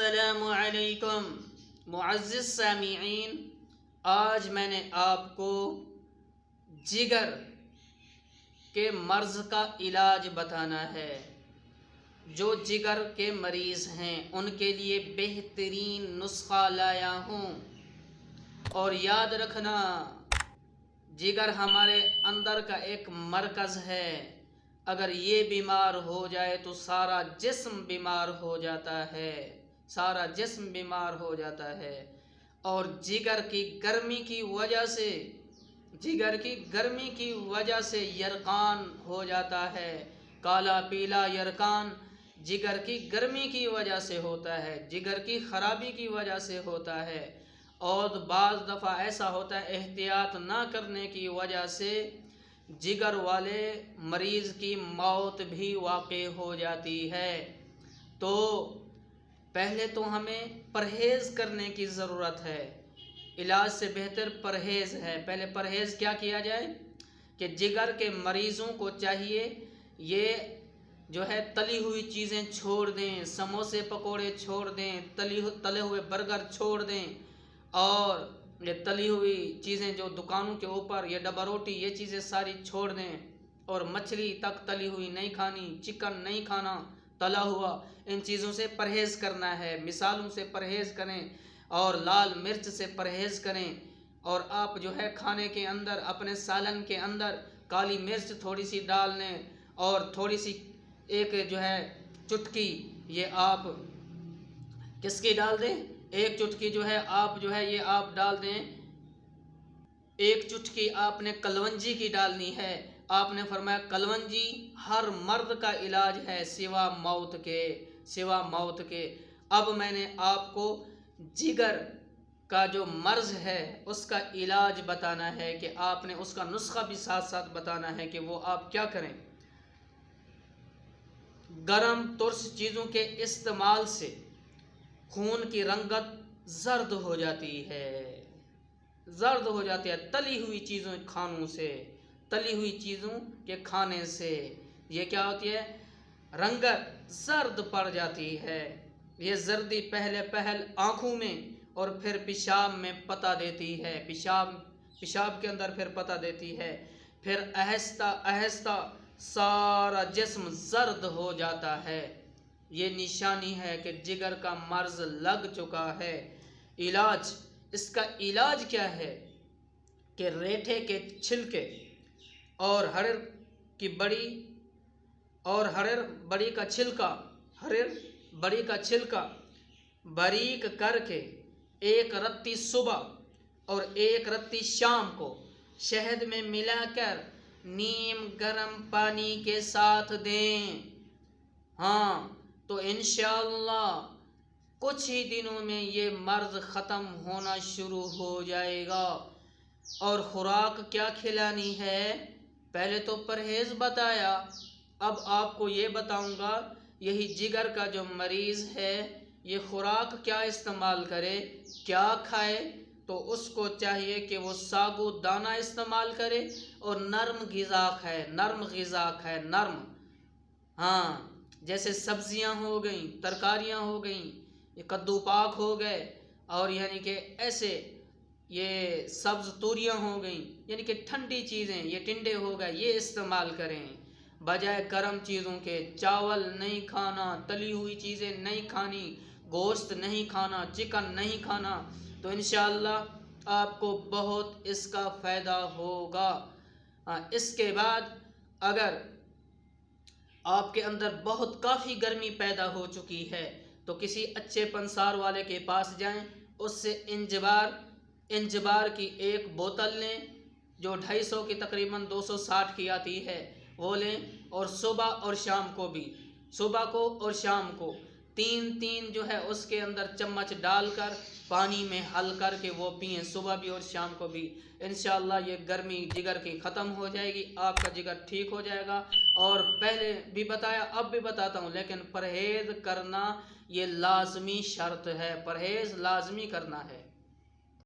السلام علیکم معزز سامعین، آج میں نے آپ کو جگر کے مرض کا علاج بتانا ہے۔ جو جگر کے مریض ہیں ان کے لیے بہترین نسخہ لایا ہوں، اور یاد رکھنا جگر ہمارے اندر کا ایک مرکز ہے۔ اگر یہ بیمار ہو جائے تو سارا جسم بیمار ہو جاتا ہے، سارا جسم بیمار ہو جاتا ہے۔ اور جگر کی گرمی کی وجہ سے یرقان ہو جاتا ہے، کالا پیلا یرقان جگر کی گرمی کی وجہ سے ہوتا ہے، جگر کی خرابی کی وجہ سے ہوتا ہے۔ اور بعض دفعہ ایسا ہوتا ہے احتیاط نہ کرنے کی وجہ سے جگر والے مریض کی موت بھی واقع ہو جاتی ہے۔ تو پہلے تو ہمیں پرہیز کرنے کی ضرورت ہے۔ علاج سے بہتر پرہیز ہے۔ پہلے پرہیز کیا کیا جائے کہ جگر کے مریضوں کو چاہیے یہ جو ہے تلی ہوئی چیزیں چھوڑ دیں، سموسے پکوڑے چھوڑ دیں، تلے ہوئے برگر چھوڑ دیں، اور یہ تلی ہوئی چیزیں جو دکانوں کے اوپر یہ ڈبہ روٹی یہ چیزیں ساری چھوڑ دیں، اور مچھلی تک تلی ہوئی نہیں کھانی، چکن نہیں کھانا تلا ہوا، ان چیزوں سے پرہیز کرنا ہے۔ مثالوں سے پرہیز کریں اور لال مرچ سے پرہیز کریں، اور آپ جو ہے کھانے کے اندر اپنے سالن کے اندر کالی مرچ تھوڑی سی ڈال لیں، اور تھوڑی سی ایک جو ہے چٹکی یہ آپ کس کی ڈال دیں، ایک چٹکی جو ہے آپ یہ آپ ڈال دیں، ایک چٹکی آپ نے کلونجی کی ڈالنی ہے۔ آپ نے فرمایا کلونجی ہر مرد کا علاج ہے سوا موت کے۔ اب میں نے آپ کو جگر کا جو مرض ہے اس کا علاج بتانا ہے کہ آپ نے اس کا نسخہ بھی ساتھ ساتھ بتانا ہے کہ وہ آپ کیا کریں۔ گرم ترش چیزوں کے استعمال سے خون کی رنگت زرد ہو جاتی ہے، تلی ہوئی چیزوں کے کھانے سے یہ کیا ہوتی ہے، رنگت زرد پڑ جاتی ہے۔ یہ زردی پہل آنکھوں میں اور پھر پیشاب میں پتہ دیتی ہے، پیشاب کے اندر پھر پتہ دیتی ہے، پھر آہستہ آہستہ سارا جسم زرد ہو جاتا ہے۔ یہ نشانی ہے کہ جگر کا مرض لگ چکا ہے۔ اس کا علاج کیا ہے کہ ریٹھے کے چھلکے اور ہرڑ بڑی کا چھلکا باریک کر کے ایک رتی صبح اور ایک رتی شام کو شہد میں ملا کر نیم گرم پانی کے ساتھ دیں۔ تو انشاءاللہ کچھ ہی دنوں میں یہ مرض ختم ہونا شروع ہو جائے گا۔ اور خوراک کیا کھلانی ہے، پہلے تو پرہیز بتایا، اب آپ کو یہ بتاؤں گا یہی جگر کا جو مریض ہے یہ خوراک کیا استعمال کرے، کیا کھائے۔ تو اس کو چاہیے کہ وہ ساگو دانہ استعمال کرے اور نرم غذا کھائے، جیسے سبزیاں ہو گئیں، ترکاریاں ہو گئیں، یہ کدو پاک ہو گئے، اور یعنی کہ ایسے یہ سبز توریاں ہو گئیں، یعنی کہ ٹھنڈی چیزیں، یہ ٹنڈے ہو گئے، یہ استعمال کریں بجائے گرم چیزوں کے۔ چاول نہیں کھانا، تلی ہوئی چیزیں نہیں کھانی، گوشت نہیں کھانا، چکن نہیں کھانا، تو انشاءاللہ آپ کو بہت اس کا فائدہ ہوگا۔ اس کے بعد اگر آپ کے اندر بہت کافی گرمی پیدا ہو چکی ہے تو کسی اچھے پنسار والے کے پاس جائیں، اس سے انجبار کی ایک بوتل لیں جو 250 کی تقریباً 260 کی آتی ہے، وہ لیں، اور صبح اور شام کو تین جو ہے اس کے اندر چمچ ڈال کر پانی میں حل کر کے وہ پئیں، صبح بھی اور شام کو بھی۔ انشاءاللہ یہ گرمی جگر کی ختم ہو جائے گی، آپ کا جگر ٹھیک ہو جائے گا۔ اور پہلے بھی بتایا اب بھی بتاتا ہوں، لیکن پرہیز کرنا یہ لازمی شرط ہے، پرہیز لازمی کرنا ہے۔